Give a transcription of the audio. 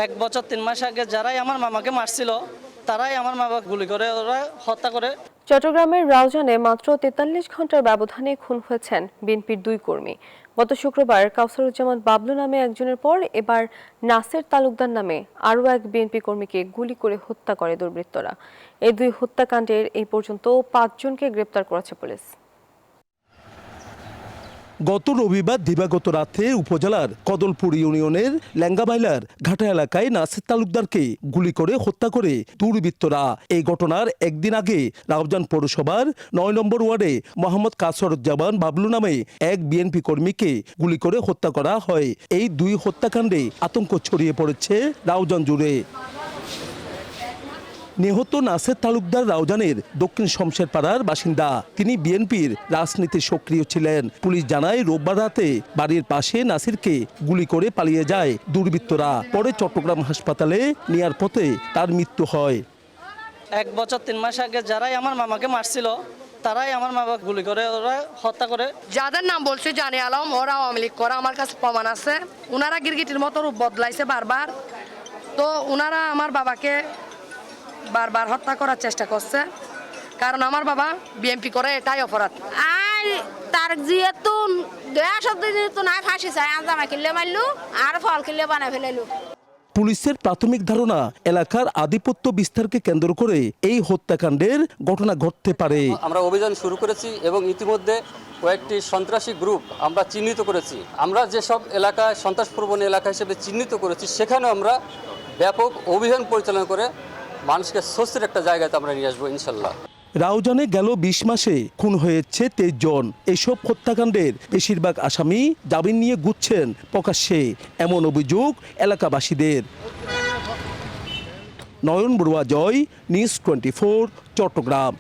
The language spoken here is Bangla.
1 বছর 3 মাস আগে যারাই আমার মামাকে মারছিল তারাই আমার মামাকে গুলি করে ওরা হত্যা করে। চট্টগ্রামের রাউজানে মাত্র ৪৩ ঘন্টার ব্যবধানে খুন হয়েছেন বিএনপির 2 কর্মী। গত শুক্রবার কাউসারুজ্জামান বাবলু নামে একজনের পর এবার নাসের তালুকদার নামে আরও এক বিএনপি কর্মীকে গুলি করে হত্যা করে দুর্বৃত্তরা। এই 2 হত্যাকাণ্ডের এই পর্যন্ত 5 জনকে গ্রেপ্তার করেছে পুলিশ। গত রবিবার দিবাগত রাতে উপজেলার কদলপুর ইউনিয়নের ল্যাঙ্গাবাইলার ঘাটা এলাকায় নাসির তালুকদারকে গুলি করে হত্যা করে দুর্বৃত্তরা। এই ঘটনার একদিন আগে রাউজান পৌরসভার 9 নম্বর ওয়ার্ডে মোহাম্মদ কাসরুজ্জামান বাবলু নামে এক বিএনপি কর্মীকে গুলি করে হত্যা করা হয়। এই 2 হত্যাকাণ্ডে আতঙ্ক ছড়িয়ে পড়েছে রাউজান জুড়ে। নিহত নাসের তালুকদার রাউজানের দক্ষিণ শমশেরপাড়ার বাসিন্দা। তিনি বিএনপির রাজনীতি সক্রিয় ছিলেন। পুলিশ জানায় রোববার রাতে বাড়ির পাশে নাসিরকে গুলি করে পালিয়ে যায় দুর্বৃত্তরা। পরে চট্টগ্রাম হাসপাতালে নেয়ার পথে তার মৃত্যু হয়। 1 বছর 3 মাস আগে যারাই আমার মামাকে মারছিল তারাই আমার মামাকে গুলি করে ওরা হত্যা করে। যাদের নাম বলছে জানি আলম, ওরা আওয়ামী লীগ করা, আমার কাছে প্রমাণ আছে। ওনারা গিরগিটির মতো রূপ বদলাইছে বারবার। তো ওনারা আমার বাবাকে বারবার হত্যা করার চেষ্টা করছে, কারণ আমার বাবা বিএনপি করে, এটাই অপরাধ। আর তার যেহেতু 2 সপ্তাহ তো না ফাঁসি চাই, জামা কিনলে মারলু আর ফল কিনলে বানা ফেলাইলু। পুলিশের প্রাথমিক ধারণা এলাকার আধিপত্য বিস্তারকে কেন্দ্র করে এই হত্যাকাণ্ডের ঘটনা ঘটতে পারে। আমরা অভিযান শুরু করেছি এবং ইতিমধ্যে কয়েকটি সন্ত্রাসী গ্রুপ আমরা চিহ্নিত করেছি। আমরা যেসব এলাকায় সন্ত্রাসপ্রবণ এলাকা হিসেবে চিহ্নিত করেছি সেখানে আমরা ব্যাপক অভিযান পরিচালনা করে মানুষকে স্বস্তির একটা জায়গাতে আমরা নিয়ে আসবো ইনশাল্লাহ। রাউজানে গেল 20 মাসে খুন হয়েছে 23 জন। এসব হত্যাকাণ্ডের বেশিরভাগ আসামি জামিন নিয়ে ঘুরছেন প্রকাশ্যে, এমন অভিযোগ এলাকাবাসীদের। নয়ন বড়ুয়া জয়, নিউজ 24, চট্টগ্রাম।